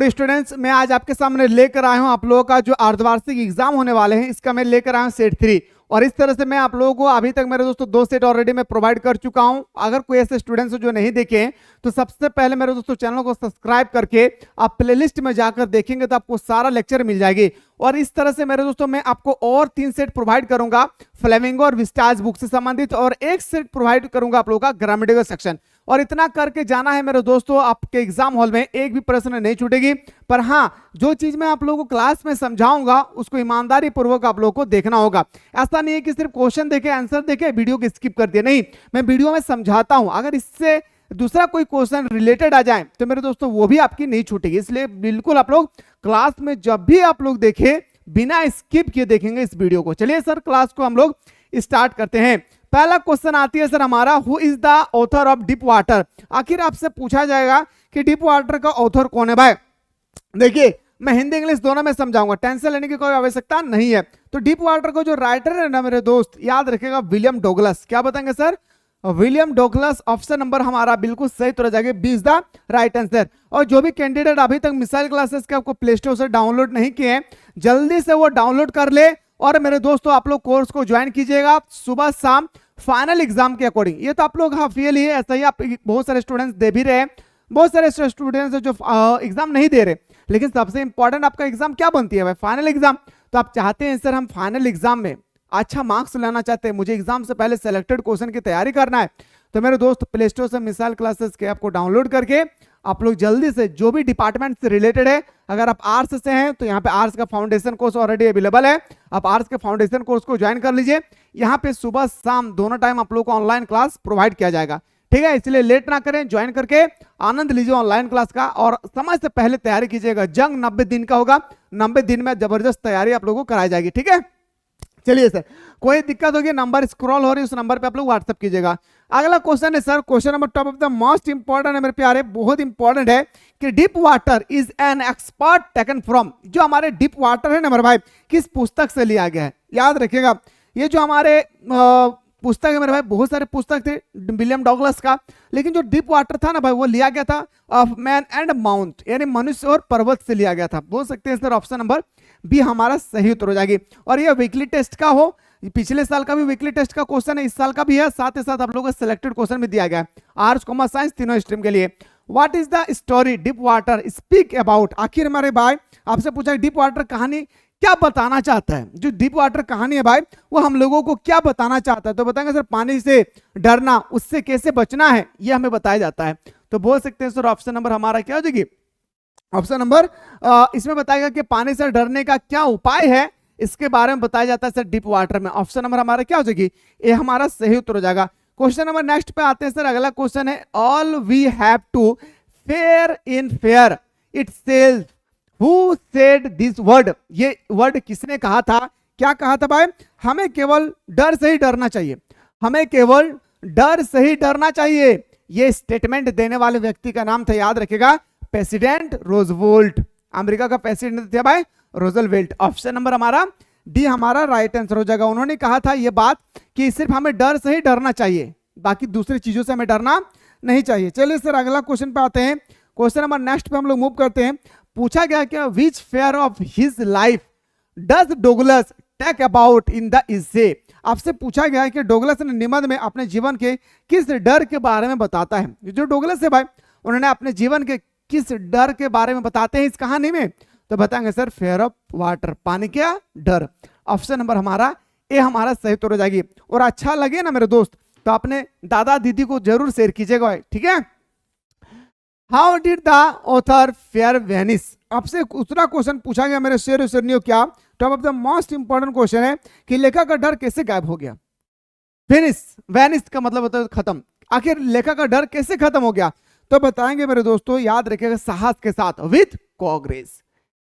Good students, मैं आज आपके सामने लेकर आया हूं आप लोगों का जो अर्धवार्षिक एग्जाम होने वाले हैं, इसका मैं लेकर आया हूं सेट 3। और इस तरह से मैं आप लोगों को अभी तक मेरे दोस्तों 2 सेट ऑलरेडी मैं प्रोवाइड कर चुका हूं। अगर कोई ऐसे स्टूडेंट्स जो नहीं देखे हैं तो सबसे पहले मेरे दोस्तों चैनल को सब्सक्राइब करके आप प्लेलिस्ट में जाकर देखेंगे तो आपको सारा लेक्चर मिल जाएगी। और इस तरह से मेरे दोस्तों मैं आपको और 3 सेट प्रोवाइड करूंगा फ्लेमिंगो और विस्टाज बुक से संबंधित, और 1 सेट प्रोवाइड करूंगा आप लोगों का ग्रामेटिकल सेक्शन। और इतना करके जाना है मेरे दोस्तों, आपके एग्जाम हॉल में एक भी प्रश्न नहीं छूटेगी। पर हाँ, जो चीज मैं आप लोगों को क्लास में समझाऊंगा उसको ईमानदारी पूर्वक आप लोगों को देखना होगा। ऐसा नहीं है कि सिर्फ क्वेश्चन देखे आंसर देखे वीडियो को स्किप कर दिया, नहीं, मैं वीडियो में समझाता हूं। अगर इससे दूसरा कोई क्वेश्चन रिलेटेड आ जाए तो मेरे दोस्तों वो भी आपकी नहीं छूटेगी। इसलिए बिल्कुल आप लोग क्लास में जब भी आप लोग देखें बिना स्किप किए देखेंगे इस वीडियो को। चलिए सर, क्लास को हम लोग स्टार्ट करते हैं। पहला क्वेश्चन आती है सर हमारा, who is the author of deep water. आखिर आपसे पूछा जाएगा कि डीप वाटर का ऑथर कौन है। भाई देखिए, मैं हिंदी इंग्लिश दोनों में समझाऊंगा, टेंशन लेने की कोई आवश्यकता नहीं है। तो डीप वाटर को जो राइटर है ना मेरे दोस्त, याद रखेगा विलियम डोगलस। क्या बताएंगे sir? William Douglas. Option number हमारा बिल्कुल सही तो जाएगा, 20 द राइट आंसर। और जो भी कैंडिडेट अभी तक मिसाइल क्लासेस के आपको प्ले स्टोर से डाउनलोड नहीं किए हैं, जल्दी से वो डाउनलोड कर ले। और मेरे दोस्तों आप लोग कोर्स को ज्वाइन कीजिएगा सुबह शाम फाइनल एग्जाम के अकॉर्डिंग। ये तो आप लोग हाफ ईयरली है, ऐसा ही आप बहुत सारे स्टूडेंट्स दे भी रहे हैं, बहुत सारे स्टूडेंट्स जो एग्जाम नहीं दे रहे। लेकिन सबसे इंपॉर्टेंट आपका एग्जाम क्या बनती है भाई? Final exam. तो आप चाहते हैं सर हम फाइनल एग्जाम में अच्छा मार्क्स लाना चाहते हैं, मुझे एग्जाम से पहले सेलेक्टेड क्वेश्चन की तैयारी करना है, तो मेरे दोस्त प्ले स्टोर से मिसाइल क्लासेस के आपको डाउनलोड करके आप लोग जल्दी से जो भी डिपार्टमेंट से रिलेटेड है, अगर आप आर्ट्स से हैं तो यहाँ पे आर्ट्स का फाउंडेशन कोर्स ऑलरेडी अवेलेबल है, आप आर्ट्स के फाउंडेशन कोर्स को ज्वाइन कर लीजिए। यहाँ पे सुबह शाम दोनों टाइम आप लोग को ऑनलाइन क्लास प्रोवाइड किया जाएगा, ठीक है? इसलिए लेट ना करें, ज्वाइन करके आनंद लीजिए ऑनलाइन क्लास का। और समय से पहले तैयारी कीजिएगा, जंग 90 दिन का होगा, 90 दिन में जबरदस्त तैयारी आप लोगों को कराई जाएगी, ठीक है? चलिए सर, कोई दिक्कत होगी नंबर स्क्रॉल हो रही है उस नंबर पे आप लोग व्हाट्सएप कीजिएगा। अगला क्वेश्चन है sir, question number top of the most important है मेरे प्यारे, बहुत इंपॉर्टेंट है कि deep water is an expert taken from. जो हमारे डीप वाटर है ना मेरे भाई, किस पुस्तक से लिया गया है? याद रखिएगा, ये जो हमारे पुस्तक है मेरे भाई, बहुत सारे पुस्तक थे विलियम डॉगलस का, लेकिन जो डीप वाटर था ना भाई, वो लिया गया था ऑफ मैन एंड माउंट, यानी मनुष्य और पर्वत से लिया गया था। बोल सकते हैं सर ऑप्शन नंबर बी हमारा सही उत्तर हो जाएगी। और ये वीकली टेस्ट का हो, पिछले साल का भी वीकली टेस्ट का क्वेश्चन है, इस साल का भी है, साथ ही साथ आप लोगों को सिलेक्टेड क्वेश्चन भी दिया गया है आर्ट्स कॉमर्स साइंस तीनों स्ट्रीम के लिए। What is the story deep water speak about. आखिर हमारे भाई आपसे पूछा डीप वाटर कहानी क्या बताना चाहता है। जो डीप वाटर कहानी है भाई, वो हम लोगों को क्या बताना चाहता है? तो बताएंगे सर पानी से डरना, उससे कैसे बचना है, ये हमें बताया जाता है। तो बोल सकते हैं सर ऑप्शन नंबर हमारा क्या हो जाएगी? ऑप्शन नंबर इसमें बताएगा कि पानी से डरने का क्या उपाय है, इसके बारे में बताया जाता है सर डीप वाटर में। ऑप्शन नंबर हमारा क्या हो जाएगी? ये हमारा सही उत्तर हो जाएगा। क्वेश्चन नंबर नेक्स्ट पे आते हैं सर। अगला क्वेश्चन है, all we have to fear in fear itself, who said this word. ये वर्ड किसने कहा था? क्या कहा था भाई? हमें केवल डर से ही डरना चाहिए, हमें केवल डर से ही डरना चाहिए। ये स्टेटमेंट देने वाले व्यक्ति का नाम था, याद रखिएगा, प्रेसिडेंट रोजवेल्ट। अमेरिका का प्रेसिडेंट थे भाई रोजवेल्ट। ऑप्शन नंबर हमारा डी हमारा राइट आंसर हो जाएगा। उन्होंने कहा था ये बात कि सिर्फ हमें डर से ही डरना चाहिए, बाकी दूसरी चीजों से हमें डरना नहीं चाहिए। चलिए सर अगला क्वेश्चन पे आते हैं। क्वेश्चन नंबर नेक्स्ट पे हम लोग मूव करते हैं। पूछा गया कि which fear of his life does Douglas take about in the essay. आपसे पूछा गया है कि डोगलस ने निबंध में अपने जीवन के किस डर के बारे में बताता है। जो डोगलस है भाई, उन्होंने अपने जीवन के किस डर के बारे में बताते हैं इस कहानी में? तो बताएंगे सर फेयर ऑफ वाटर, पानी का डर। ऑप्शन नंबर हमारा ए हमारा सही उत्तर हो जाएगी। और अच्छा लगे ना मेरे दोस्त तो अपने दादा दीदी को जरूर शेयर कीजिएगा भाई, ठीक है? How did the author fair Venice. आपसे दूसरा क्वेश्चन पूछा गया मेरे शेर शेरनियों, क्या top of the most important question है कि लेखक का डर कैसे गायब हो गया। वेनिस, वेनिस का मतलब होता है खत्म। आखिर लेखक का डर कैसे खत्म हो गया? तो बताएंगे मेरे दोस्तों, याद रखिएगा, साहस के साथ, विथ कोग्रेस,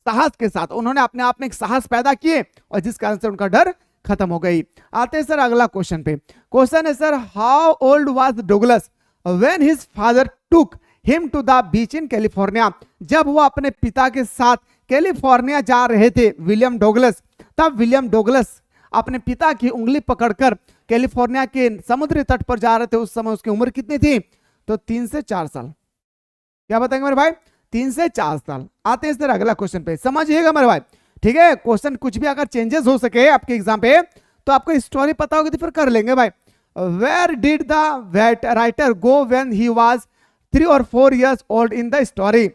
साहस के साथ उन्होंने अपने आप में एक साहस पैदा किए और जिस कारण से उनका डर खत्म हो गई। आते हैं सर अगला क्वेश्चन पे। क्वेश्चन है sir, how old was Douglas when his father took him to the beach in California. जब वो अपने पिता के साथ कैलिफोर्निया जा रहे थे विलियम डोगलस, तब विलियम डोगलस अपने पिता की उंगली पकड़कर कैलिफोर्निया के समुद्री तट पर जा रहे थे। उस समय उसकी उम्र कितनी थी? तो 3 से 4 साल। क्या बताएंगे मेरे भाई? 3 से 4 साल। आते हैं सर अगला क्वेश्चन पे, समझिएगा मेरे भाई, ठीक है। क्वेश्चन कुछ भी अगर चेंजेस हो सके आपके एग्जाम पे तो आपको स्टोरी पता होगी तो फिर कर लेंगे भाई। Where did the writer go when he was 3 और 4 years old in the story.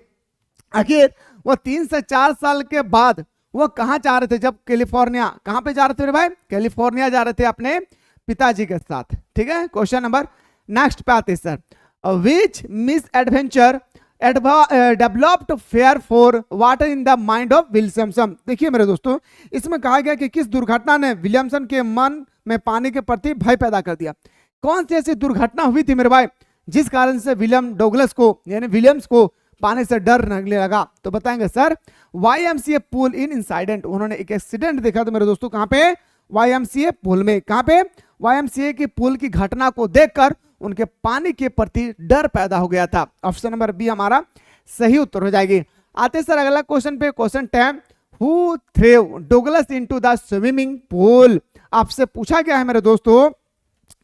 आखिर वो 3 से 4 साल के बाद वो कहां जा रहे थे, जब कैलिफोर्निया, कहां पे जा रहे थे मेरे भाई, कैलिफोर्निया जा रहे थे अपने पिताजी के साथ, ठीक है। क्वेश्चन नंबर नेक्स्ट पे आते हैं sir, which miss adventure developed fair for water in the mind of Williamson. देखिए मेरे दोस्तों, इसमें कहा गया कि किस दुर्घटना ने विलियमसन के मन में पानी के प्रति भय पैदा कर दिया। कौन सी ऐसी दुर्घटना हुई थी मेरे भाई जिस कारण से विलियम डोगलस को यानी विलियम्स को पानी से डर लगने लगा? तो बताएंगे सर, YMCA पूल इन इंसिडेंट। उन्होंने एक एक्सीडेंट देखा तो मेरे दोस्तों कहां पे, YMCA पूल में। कहां पे, YMCA की पूल की घटना को देखकर उनके पानी के प्रति डर पैदा हो गया था। ऑप्शन नंबर बी हमारा सही उत्तर हो जाएगी। आते सर अगला क्वेश्चन पे, question 10, who threw Douglas into the swimming pool. आपसे पूछा गया है मेरे दोस्तों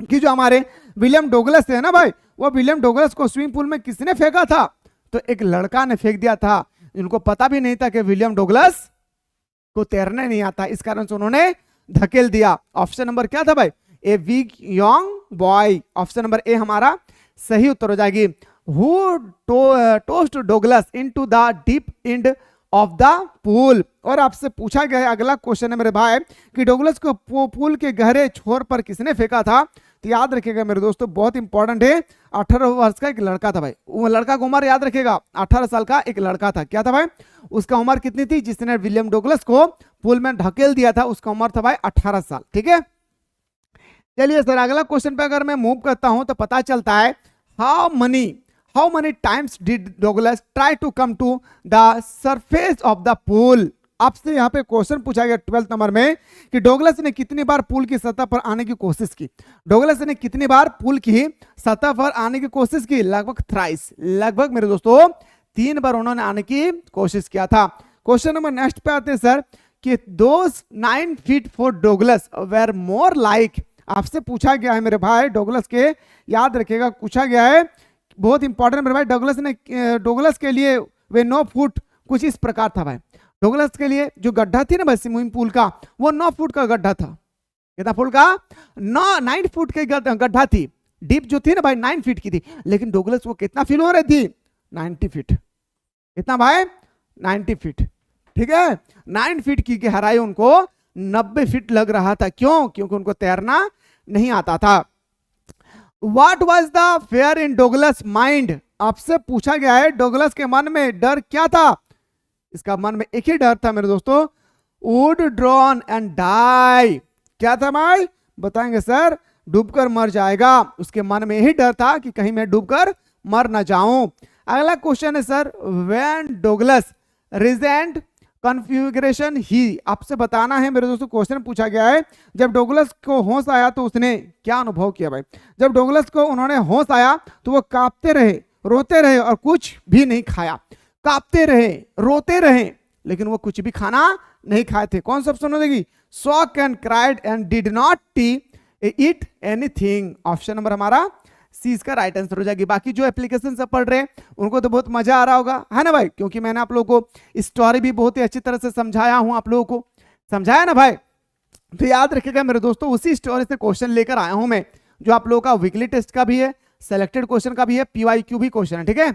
कि जो हमारे विलियम डोगलस है ना भाई, वो विलियम डोगलस को स्विमिंग पूल में किसने फेंका था? तो एक लड़का ने फेंक दिया था। इनको पता भी नहीं था कि विलियम डोगलस को तैरने नहीं आता, इस कारण से उन्होंने धकेल दिया। ऑप्शन नंबर क्या था भाई, a weak young boy. Option number A हमारा सही उत्तर हो जाएगी। Who tossed Douglas into the deep end of the pool. और आपसे पूछा गया है अगला क्वेश्चन है मेरे भाई कि डोगलस को पूल के गहरे छोर पर किसने फेंका था? तो याद रखिएगा मेरे दोस्तों, बहुत इंपॉर्टेंट है, 18 वर्ष का एक लड़का था भाई। वो लड़का का उम्र याद रखिएगा, 18 साल का एक लड़का था। क्या था भाई, उसका उम्र कितनी थी? जिसने विलियम डोगलस को पूल में ढकेल दिया था उसका उम्र था भाई 18 साल, ठीक है। चलिए सर अगला क्वेश्चन पे अगर मैं मूव करता हूं तो पता चलता है, how many times did Douglas try to come to the surface of the pool. आपसे यहाँ पे क्वेश्चन पूछा गया 12th नंबर में कि डोगलस ने कितनी बार पूल की सतह पर आने की कोशिश की। डोगलस ने कितनी बार पूल की सतह पर आने की कोशिश की? लगभग थ्राइस, लगभग मेरे दोस्तों 3 बार उन्होंने आने की कोशिश किया था। क्वेश्चन नंबर नेक्स्ट पे आते हैं सर कि दोस 9 feet for Douglas were more like. आपसे पूछा गया है मेरे भाई डोगलस के, याद रखिएगा पूछा गया है, बहुत इंपॉर्टेंट मेरे भाई। डोगलस के लिए वे 9 फुट कुछ इस प्रकार था भाई। डोगलस के लिए जो गड्ढा थी ना भाई स्विमिंग पूल का, वो 9 फुट का गड्ढा था। कितना फुट का? 9 फुट के गड्ढा थी। डीप जो थी ना भाई 9 फीट की थी, लेकिन डोगलस वो कितना फील हो रही थी? 90 फीट। कितना भाई? 90 फीट, ठीक है। 9 फीट की गहराई उनको 90 फीट लग रहा था। क्यों? क्योंकि उनको तैरना नहीं आता था। What was the fear in Douglas mind? आपसे पूछा गया है डोगलस के मन में डर क्या था? इसका मन में एक ही डर था मेरे दोस्तों, वुड ड्रॉन एंड डाई। क्या था भाई? बताएंगे सर, डूबकर मर जाएगा। उसके मन में यही डर था कि कहीं मैं डूबकर मर ना जाऊं। अगला क्वेश्चन है sir, when Douglas regained configuration he. आपसे बताना है मेरे दोस्तों, क्वेश्चन पूछा गया है जब डोगलस को होश आया तो उसने क्या अनुभव किया भाई? जब डोगलस को उन्होंने होश आया तो वो कांपते रहे, रोते रहे और कुछ भी नहीं खाया। कांपते रहे, रोते रहे, लेकिन वो कुछ भी खाना नहीं खाए थे। कौन सा ऑप्शन हो जाएगी? Shock and cried and did not eat anything. Option number हमारा सी इसका राइट आंसर हो जाएगी। बाकी जो एप्लीकेशन से पढ़ रहे हैं उनको तो बहुत मजा आ रहा होगा, है ना भाई, क्योंकि मैंने आप लोगों को स्टोरी भी बहुत ही अच्छी तरह से समझाया हूं। आप लोगों को समझाया ना भाई? तो याद रखिएगा मेरे दोस्तों, उसी स्टोरी से क्वेश्चन लेकर आया हूं मैं, जो आप लोगों का वीकली टेस्ट का भी है, सेलेक्टेड क्वेश्चन का भी है, PYQ भी क्वेश्चन है, ठीक है।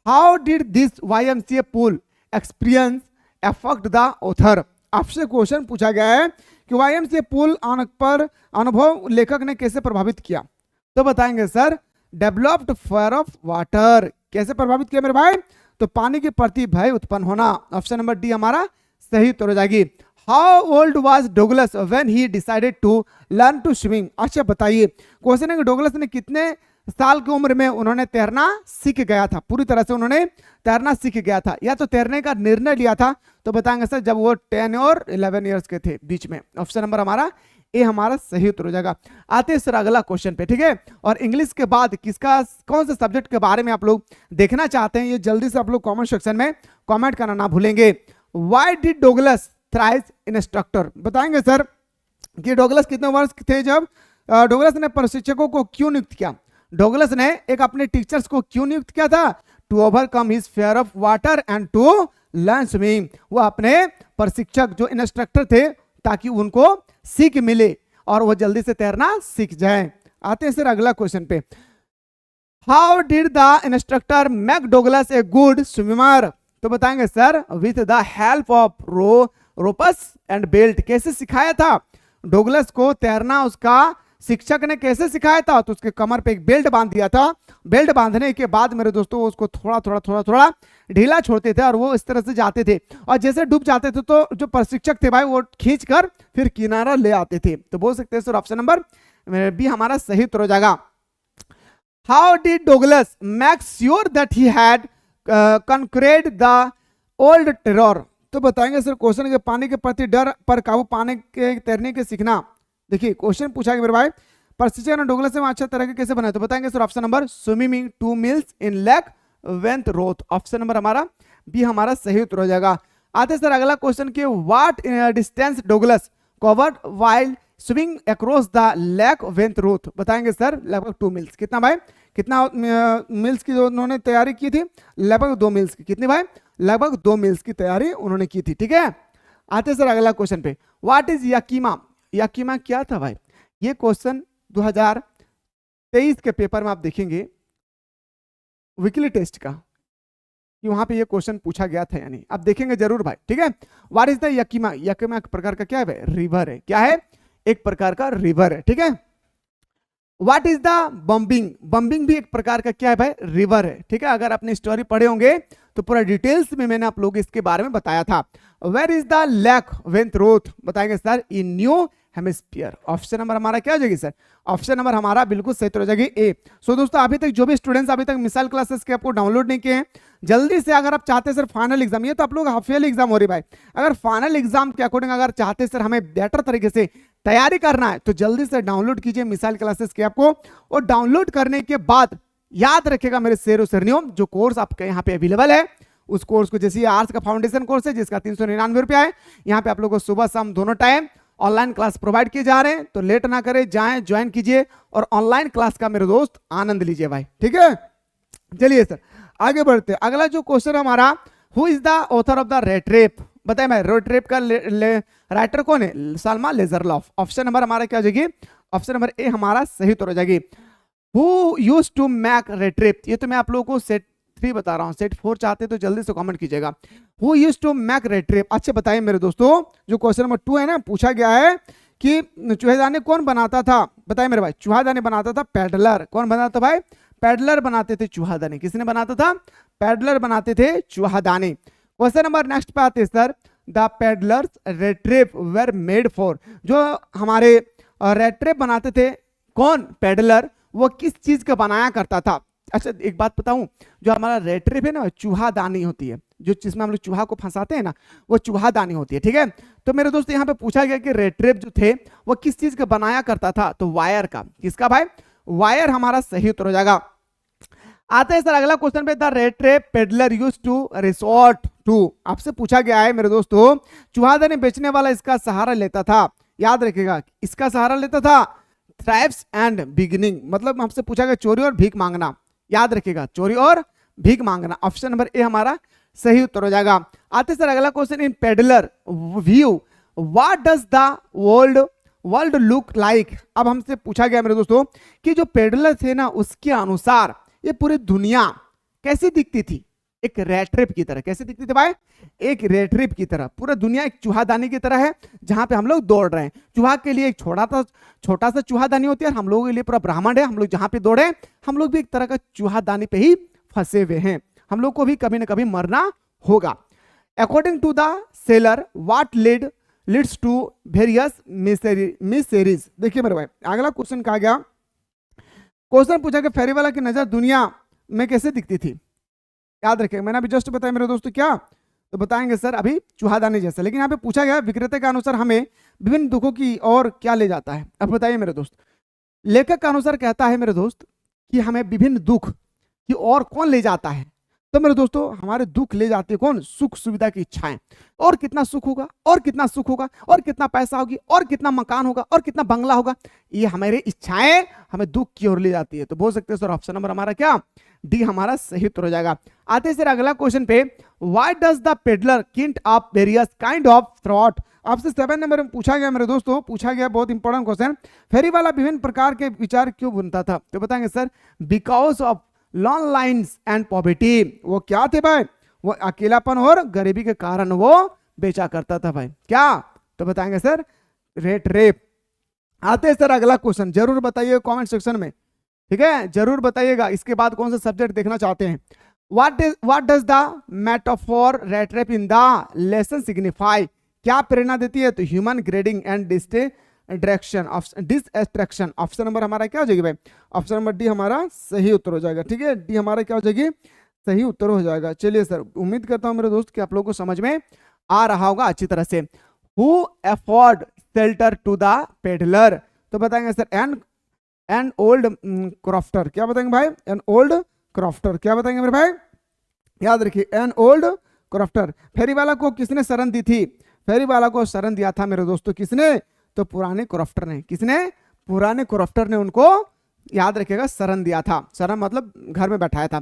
How did this YMCA pool experience affect the author? आपसे क्वेश्चन पूछा गया है कि YMCA पूल पर अनुभव लेखक ने कैसे प्रभावित किया? तो बताएंगे sir, developed fair of water. कैसे प्रभावित किया मेरे भाई? तो पानी के प्रति भय उत्पन्न होना। ऑप्शन नंबर डी हमारा सही उत्तर हो जाएगी। How old was Douglas when he decided to learn to swimming? अच्छा बताइए, क्वेश्चन है कि डोगलस ने कितने साल की उम्र में उन्होंने तैरना सीख गया था? पूरी तरह से उन्होंने तैरना सीख गया था, या तो तैरने का निर्णय लिया था? तो बताएंगे सर, जब वो 10 और 11 ईयर्स के थे बीच में। ऑप्शन नंबर हमारा ए हमारा सही उत्तर हो जाएगा। आते हैं सर अगला क्वेश्चन पे, ठीक है। और इंग्लिश के बाद किसका कौन से सब्जेक्ट के बारे में आप लोग देखना चाहते हैं, ये जल्दी से आप लोग कमेंट सेक्शन में कमेंट करना ना भूलेंगे। Why did Douglas thrive instructor? बताएंगे सर कि डोगलस कितने वर्ष थे जब डोगलस ने प्रशिक्षकों को क्यों नियुक्त किया? डोगलस ने एक अपने टीचर्स को क्यों नियुक्त किया था? To overcome his fear of water and to learn swimming. वो अपने प्रशिक्षक जो इंस्ट्रक्टर थे ताकि उनको सीख मिले और वो जल्दी से तैरना सीख जाए। आते हैं सर अगला क्वेश्चन पे। How did the instructor make Douglas a good swimmer? तो बताएंगे sir with the help of ropes and belt. कैसे सिखाया था डोगलस को तैरना? उसका शिक्षक ने कैसे सिखाया था? तो उसके कमर पे एक बेल्ट बांध दिया था। बेल्ट बांधने के बाद मेरे दोस्तों उसको थोड़ा थोड़ा ढीला छोड़ते थे और वो इस तरह से जाते थे, और जैसे डूब जाते थे तो जो प्रशिक्षक थे भाई वो खींच कर फिर किनारा ले आते थे। तो बोल सकते हैं सर ऑप्शन नंबर बी हमारा सही उत्तर हो जाएगा। How did Douglas make sure that he had conquered the old terror? तो बताएंगे सर क्वेश्चन के पानी के प्रति डर पर काबू पाने के तैरने के सीखना। देखिए क्वेश्चन पूछा गया मेरे भाई प्रशिक्षक ने डोगलस से अच्छा तरह के कैसे बनाए? तो बताएंगे sir option number swimming 2 miles in lake Wentworth. Option number हमारा बी हमारा सही उत्तर हो जाएगा। आते सर अगला क्वेश्चन के what distance Douglas covered while swimming across the lake Wentworth? बताएंगे सर लगभग 2 मील्स। कितना भाई? कितना मील्स की उन्होंने तैयारी की थी? लगभग 2 मील्स की। कितनी भाई? लगभग 2 मील्स की तैयारी उन्होंने की थी। ठीक है, आते सर अगला क्वेश्चन पे। What is याकीमा? याकीमा क्या था भाई? ये क्वेश्चन 2023 के पेपर में आप देखेंगे वीकली टेस्ट का कि वहां पे ये क्वेश्चन पूछा गया था, यानी आप देखेंगे जरूर भाई। ठीक है, व्हाट इज द याकीमा? याकीमा एक प्रकार का क्या है? रिवर है। क्या है? एक प्रकार का रिवर है। ठीक है, what is the bombing? Bombing भी एक प्रकार का क्या है भाई? रिवर है। ठीक है, अगर आपने स्टोरी पढ़े होंगे तो पूरा डिटेल्स में मैंने आप लोग इसके बारे में बताया था। Where is the lake Wentworth? बताएंगे sir in New Hampshire. Option number हमारा क्या हो जाएगी सर? ऑप्शन नंबर हमारा बिल्कुल सही हो जाएगी ए। सो दोस्तों अभी तक जो भी स्टूडेंट्स अभी तक मिसाइल क्लासेस के आपको डाउनलोड नहीं किए हैं, जल्दी से अगर आप चाहते हैं सर फाइनल एग्जाम, ये तो आप लोग हाफ ईयरली एग्जाम हो रही भाई, अगर फाइनल एग्जाम के अकॉर्डिंग अगर चाहते हैं सर हमें बेटर तरीके से तैयारी करना है तो जल्दी से डाउनलोड कीजिए मिसाइल क्लासेस के आपको। और डाउनलोड करने के बाद याद रखेगा मेरे शेर और सरनियों, जो कोर्स आपके यहाँ पे अवेलेबल है उस कोर्स को, जैसे आर्ट्स का फाउंडेशन कोर्स है जिसका 399 रुपया है, यहाँ पे आप लोगों को सुबह शाम दोनों टाइम ऑनलाइन क्लास प्रोवाइड किए जा रहे हैं। तो लेट ना करें, जाएं ज्वाइन कीजिए और ऑनलाइन क्लास का मेरे दोस्त आनंद लीजिए भाई। ठीक है, चलिए सर आगे बढ़ते हैं। अगला जो क्वेश्चन हमारा, who is the author of the red rape? बताए भाई रेड रेप का राइटर कौन है? सलमा लेजरलॉफ। ऑप्शन नंबर हमारा क्या हो जाएगी? ऑप्शन नंबर ए हमारा सही उत्तर हो जाएगी। Who used to make rat trap? ये तो मैं आप लोगों को सेट 3 बता रहा हूं, सेट 4 चाहते तो जल्दी से कमेंट कीजिएगा। Who used to make rat trap? अच्छा बताइए मेरे दोस्तों, जो क्वेश्चन नंबर 2 है ना, पूछा गया है कि चूहेदानी कौन बनाता था? बताइए मेरे भाई। चूहादानी बनाता था पेडलर। कौन बनाता था भाई? पेडलर बनाते थे चूहादानी। किसने बनाता था? पेडलर बनाते थे चूहादानी। क्वेश्चन नंबर नेक्स्ट पे आते हैं sir, the peddlers red trap were made for? जो हमारे रेड ट्रेप बनाते थे कौन? पेडलर। वो किस चीज का बनाया करता था? अच्छा एक बात बताऊं, जो हमारा रेड ट्रेप है ना चूहादानी होती है, जो जिसमें हम लोग चूहा को फंसाते हैं ना वो चूहादानी होती है। ठीक है, तो मेरे दोस्त यहाँ पे पूछा गया कि रेड ट्रेप जो थे वो किस चीज का बनाया करता था? तो वायर का। किसका भाई? वायर हमारा सही उत्तर हो जाएगा। आते हैं सर अगला क्वेश्चन पे, the red trap peddler used to resort to? आपसे पूछा गया है मेरे दोस्तों, चूहादानी बेचने वाला इसका सहारा लेता था। याद रखिएगा, इसका सहारा लेता था थ्राइव्स एंड बिगिनिंग। मतलब हमसे पूछा गया चोरी और भीख मांगना। याद रखिएगा, चोरी और भीख मांगना। ऑप्शन नंबर ए हमारा सही उत्तर हो जाएगा। आते सर अगला question, in peddler view what does the world look like? अब हमसे पूछा गया मेरे दोस्तों कि जो पेडलर थे ना उसके अनुसार ये पूरी दुनिया कैसी दिखती थी? एक रेड ट्रेप की तरह। कैसे दिखती थी भाई? एक रेड ट्रेप की तरह। पूरा दुनिया एक चूहादानी की तरह है जहां पे हम लोग दौड़ रहे हैं। चूहा के लिए एक छोटा सा चूहादानी होती है, हम लोगों के लिए पूरा ब्रह्मांड है। हम लोग जहां पे दौड़े हम लोग भी एक तरह का चूहादानी पे ही फंसे हुए हैं। हम लोग को भी कभी ना कभी मरना होगा। According to the sailor what leads to various miseries? देखिए मेरे भाई अगला क्वेश्चन कहा गया, क्वेश्चन पूछा कि फेरी वाला की नजर दुनिया में कैसे दिखती थी? याद रखें, मैंने अभी जस्ट बताया मेरे दोस्तों क्या, तो बताएंगे सर अभी चूहादानी जैसा। लेकिन यहाँ पे पूछा गया विक्रेता के अनुसार हमें विभिन्न दुखों की और क्या ले जाता है? अब बताइए मेरे दोस्त। लेखक के अनुसार कहता है मेरे दोस्त कि हमें विभिन्न दुख की और कौन ले जाता है? तो मेरे दोस्तों हमारे दुख ले जाते कौन? सुख सुविधा की इच्छाएं। और कितना सुख होगा, और कितना सुख होगा, और कितना पैसा होगी, और कितना मकान होगा, और कितना बंगला होगा, ये हमारी इच्छाएं हमें दुख की ओर ले जाती है। तो बोल सकते हैं सर ऑप्शन नंबर हमारा क्या? डी हमारा सही उत्तर हो जाएगा। आते सर अगला क्वेश्चन पे, why does the peddler Kint of various kind of throat? आपसे 7 नंबर में पूछा गया मेरे दोस्तों, पूछा गया बहुत इंपॉर्टेंट क्वेश्चन, फेरी वाला विभिन्न प्रकार के विचार क्यों बुनता था? तो बताएंगे sir because of long lines and poverty. वो क्या थे भाई? वो अकेलापन और गरीबी के कारण वो बेचा करता था भाई। क्या? तो बताएंगे सर रेट रेप। आते हैं सर अगला क्वेश्चन, जरूर बताइए कमेंट सेक्शन में, ठीक है, जरूर बताइएगा इसके बाद कौन सा सब्जेक्ट देखना चाहते हैं। What does the metaphor rattrap in the lesson signify? क्या प्रेरणा देती है? तो human greed and destruction. Option number हमारा क्या हो जाएगी भाई? ऑप्शन नंबर डी हमारा सही उत्तर हो जाएगा। ठीक है, डी हमारा क्या हो जाएगी? सही उत्तर हो जाएगा। चलिए सर, उम्मीद करता हूं मेरे दोस्त कि आप लोगों को समझ में आ रहा होगा अच्छी तरह से। Who afford shelter to the peddler? तो बताएंगे सर एन ओल्ड क्रॉफ्टर। क्या बताएंगे भाई? An old crofter. क्या बताएंगे मेरे भाई? याद रखिए एन ओल्ड क्रॉफ्टर। फेरी वाला को किसने शरण दी थी? फेरी वाला को शरण दिया था मेरे दोस्तों किसने? तो पुराने क्रॉफ्टर ने। किसने? पुराने क्रॉफ्टर ने उनको, याद रखिएगा, शरण दिया था। शरण मतलब घर में बैठाया था।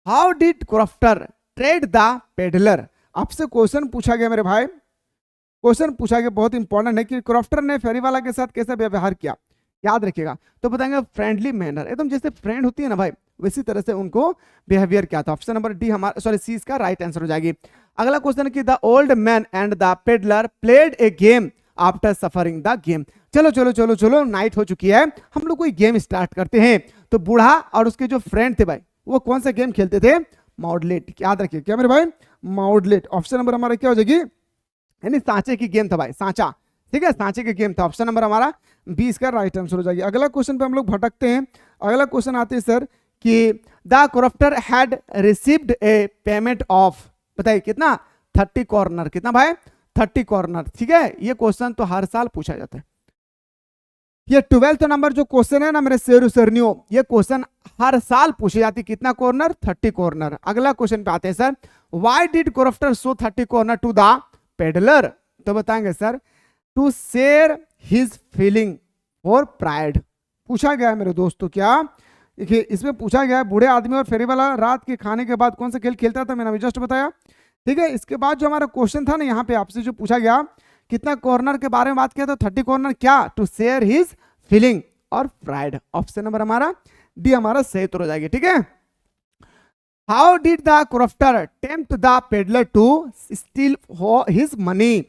How did crofter trade the peddler? आपसे क्वेश्चन पूछा गया मेरे भाई, क्वेश्चन पूछा गया बहुत इंपॉर्टेंट है कि क्रॉफ्टर ने फेरी वाला के साथ कैसा व्यवहार किया, याद रखिएगा। तो बताएंगे फ्रेंडली मैनर, एकदम जैसे फ्रेंड होती है ना भाई, वैसी तरह से उनको बिहेवियर किया था। ऑप्शन नंबर डी हमारा, सॉरी, सी इसका राइट आंसर हो जाएगी। अगला क्वेश्चन कि the old man and the peddler played a game after suffering the game. चलो चलो चलो चलो, नाइट हो चुकी है, हम लोग कोई गेम स्टार्ट करते हैं। तो बूढ़ा और उसके जो फ्रेंड थे भाई, वो कौन सा गेम खेलते थे? माउडलेट। याद रखिए क्या मेरे भाई? माउडलेट। ऑप्शन नंबर हमारा क्या हो जाएगी? यानी सांचे की गेम था भाई, सांचा। ठीक है, सांचे की गेम था। ऑप्शन नंबर हमारा 20 का राइट आंसर हो जाएगी। अगला क्वेश्चन पे हम लोग भटकते हैं। अगला क्वेश्चन आते हैं सर कि the crofter had received A payment of, बताइए कितना? 30 कॉर्नर। कितना भाई? 30 कॉर्नर। ठीक है, ये क्वेश्चन तो हर साल पूछा जाता है। ये 12th नंबर जो क्वेश्चन है ना मेरे शेरू सरनियों, ये क्वेश्चन हर साल पूछी जाती। कितना कॉर्नर? 30 कॉर्नर। अगला क्वेश्चन पे आते हैं sir, why did crofter show 30 kronor to the peddler? तो बताएंगे sir to share his feeling और प्राइड। पूछा गया है मेरे दोस्तों, क्या देखिए इसमें पूछा गया है, बूढ़े आदमी और फेरी वाला रात के खाने के बाद कौन सा खेल खेलता था? मैंने अभी जस्ट बताया। ठीक है, इसके बाद जो हमारा क्वेश्चन था ना यहाँ पे आपसे जो पूछा गया, कितना कॉर्नर के बारे में बात किया था? 30 कॉर्नर। क्या? टू शेयर हिज फीलिंग और प्राइड। ऑप्शन नंबर हमारा डी हमारा सही उत्तर हो जाएगी। ठीक है, how did the crofter tempt the peddler to steal his money?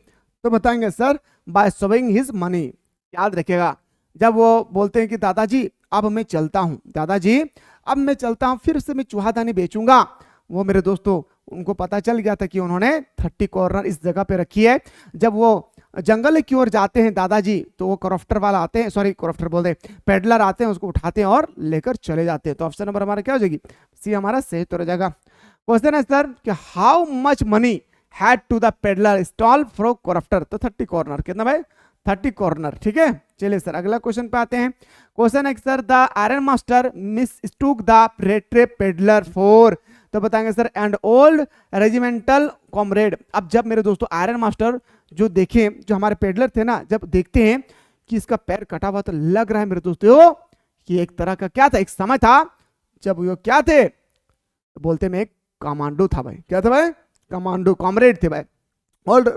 तो बताएंगे sir by showing his money. याद रखिएगा, जब वो बोलते हैं कि दादाजी अब मैं चलता हूं, दादाजी अब मैं चलता हूं, फिर से मैं चूहादानी बेचूंगा, वो मेरे दोस्तों उनको पता चल गया था कि उन्होंने 30 कॉर्नर इस जगह पे रखी है। जब वो जंगल की ओर जाते हैं दादाजी, तो वो क्रॉफ्टर वाला आते हैं, सॉरी क्रॉफ्टर बोलते हैं, पेडलर आते हैं, उसको उठाते हैं और लेकर चले जाते हैं। तो ऑप्शन नंबर हमारा क्या हो जाएगी? सी हमारा सही उत्तर हो जाएगा। क्वेश्चन है सर कि how much money had to the peddler stall from crofter? तो 30 कॉर्नर। कितना भाई? 30 कॉर्नर। ठीक है, चलिए सर अगला क्वेश्चन पे आते हैं। क्वेश्चन है sir the iron master mistook the rattrap peddler for? तो बताएंगे sir and old regimental comrade. अब जब मेरे दोस्तों आयरन मास्टर जो देखे, जो हमारे पेडलर थे ना, जब देखते हैं कि इसका पैर कटा हुआ, तो लग रहा है मेरे दोस्तों कि एक तरह का क्या था, एक समय था जब वो क्या थे, तो बोलते मैं एक कमांडो था भाई। क्या था भाई? कमांडो, कॉमरेड थे भाई, ओल्ड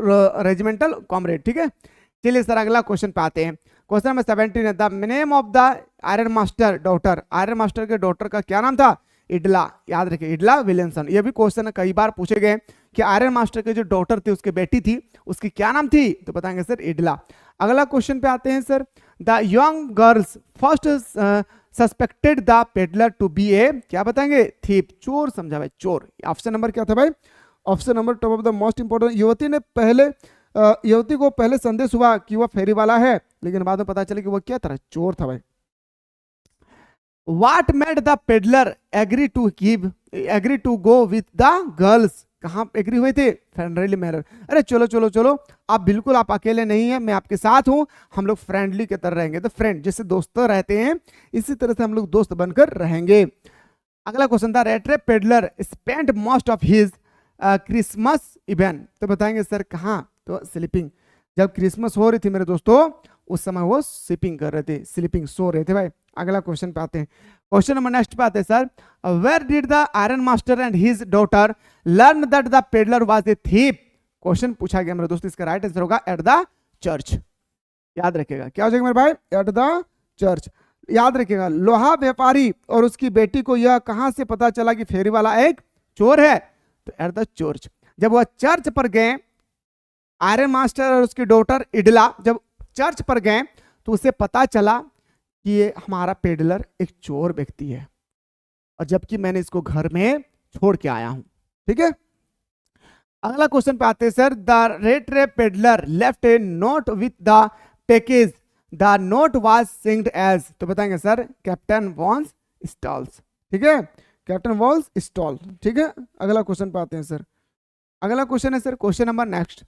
रेजिमेंटल कॉमरेड। ठीक है, चलिए सर अगला क्वेश्चन पे आते हैं। क्वेश्चन नंबर 17 है the name of the iron master daughter. Iron master के डॉटर का क्या नाम था? इडला। याद रखिए, इडला विलियमसन। ये भी क्वेश्चन कई बार पूछे गए कि आयरन मास्टर के जो डॉटर थी, उसकी बेटी थी, उसकी क्या नाम थी? तो बताएंगे सर इडला। अगला क्वेश्चन पे आते हैं sir, the young girls first suspected the peddler to be a, क्या बताएंगे? थीप, चोर समझा भाई, चोर। ऑप्शन नंबर क्या था भाई? Option number top of the most important. युवती को पहले संदेश हुआ कि वह फेरी वाला है, लेकिन बाद में पता चला कि वह क्या था? चोर था भाई। What made the peddler agree to go with the girls? कहाँ एग्री हुए थे? Friendly manner. अरे चलो चलो चलो, आप बिल्कुल आप अकेले नहीं है, मैं आपके साथ हूं, हम लोग फ्रेंडली की तरह रहेंगे। तो फ्रेंड जैसे दोस्त रहते हैं, इसी तरह से हम लोग दोस्त बनकर रहेंगे। अगला क्वेश्चन था red trap peddler spend most of his Christmas event, तो बताएंगे सर कहाँ, तो स्लीपिंग। जब क्रिसमस हो रही थी मेरे दोस्तों उस समय वो स्लीपिंग कर रहे थे, स्लीपिंग सो रहे थे भाई। अगला क्वेश्चन पे आते हैं, क्वेश्चन नंबर नेक्स्ट पे आते हैं sir, where did the iron master and his daughter learn that the peddler was a thief. Question पूछा गया मेरे दोस्त, इसका राइट आंसर होगा एट द चर्च। याद रखिएगा क्या हो जाएगा मेरे भाई, एट द चर्च। याद रखिएगा लोहा व्यापारी और उसकी बेटी को यह कहां से पता चला कि फेरी वाला एक चोर है, तो एट द चर्च। जब वह चर्च पर गए, आयरन मास्टर और उसकी डॉटर इडला जब चर्च पर गए तो उसे पता चला कि ये हमारा पेडलर एक चोर व्यक्ति है, और जबकि मैंने इसको घर में छोड़ के आया हूं। ठीक है, अगला क्वेश्चन पे आते हैं sir, the red trap peddler left a note with the package, the note was signed as, तो बताएंगे सर कैप्टन वॉन्स स्टॉल्स। ठीक है, कैप्टन वॉल्स स्टॉल। ठीक है, अगला क्वेश्चन पे आते हैं सर, अगला क्वेश्चन है सर क्वेश्चन नंबर नेक्स्ट,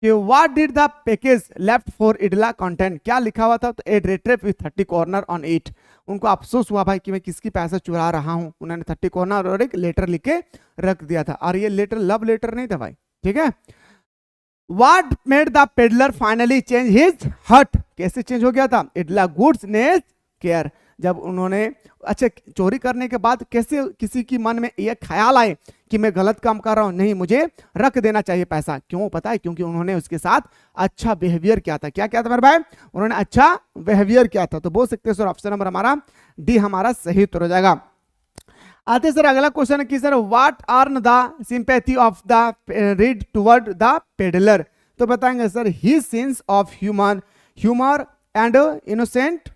कि what did the package left for Edla content, क्या लिखा हुआ था, तो a rattrap with 30 kronor on it. उनको अफसोस हुआ भाई कि मैं किसकी पैसा चुरा रहा हूं, उन्होंने 30 कॉर्नर और एक लेटर लिख के रख दिया था, और ये लेटर लव लेटर नहीं था भाई। ठीक है, what made the peddler finally change his heart, कैसे चेंज हो गया था, इडला गुड्स नेज केयर। जब उन्होंने अच्छा चोरी करने के बाद कैसे किसी की मन में यह ख्याल आए कि मैं गलत काम कर रहा हूं, नहीं मुझे रख देना चाहिए पैसा, क्यों पता है, क्योंकि उन्होंने उसके साथ अच्छा बिहेवियर किया था। क्या किया था मेरे भाई, उन्होंने अच्छा बिहेवियर किया था। तो बोल सकते हैं सर ऑप्शन नंबर हमारा डी हमारा सही उत्तर हो जाएगा। आते सर अगला क्वेश्चन है कि sir what earn the sympathy of the read toward the peddler, तो बताएंगे sir his sense of humour and innocent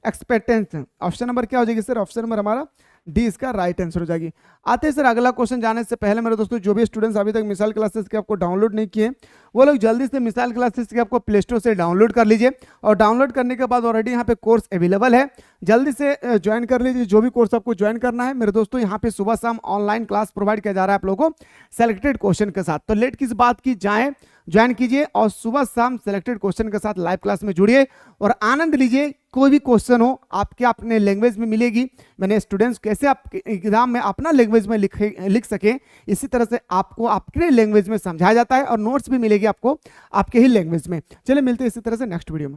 acceptance. Option number क्या हो जाएगी सर, ऑप्शन नंबर हमारा डी इसका राइट आंसर हो जाएगी। आते हैं सर अगला क्वेश्चन जाने से पहले मेरे दोस्तों जो भी स्टूडेंट्स अभी तक मिसाइल क्लासेस के आपको डाउनलोड नहीं किए वो लोग जल्दी से मिसाइल क्लासेस के आपको प्ले स्टोर से डाउनलोड कर लीजिए, और डाउनलोड करने के बाद ऑलरेडी यहाँ पे कोर्स अवेलेबल है, जल्दी से ज्वाइन कर लीजिए। जो भी कोर्स आपको ज्वाइन करना है मेरे दोस्तों, यहाँ पे सुबह शाम ऑनलाइन क्लास प्रोवाइड किया जा रहा है आप लोगों को सेलेक्टेड क्वेश्चन के साथ। तो लेट किस बात की, जाएं ज्वाइन कीजिए और सुबह शाम सेलेक्टेड क्वेश्चन के साथ लाइव क्लास में जुड़िए और आनंद लीजिए। कोई भी क्वेश्चन हो आपके अपने लैंग्वेज में मिलेगी, मैंने स्टूडेंट्स कैसे आपके एग्जाम में अपना लैंग्वेज में लिख सके इसी तरह से आपको आपके लैंग्वेज में समझाया जाता है, और नोट्स भी मिलेगी आपको आपके ही लैंग्वेज में। चलिए मिलते हैं इसी तरह से नेक्स्ट वीडियो में।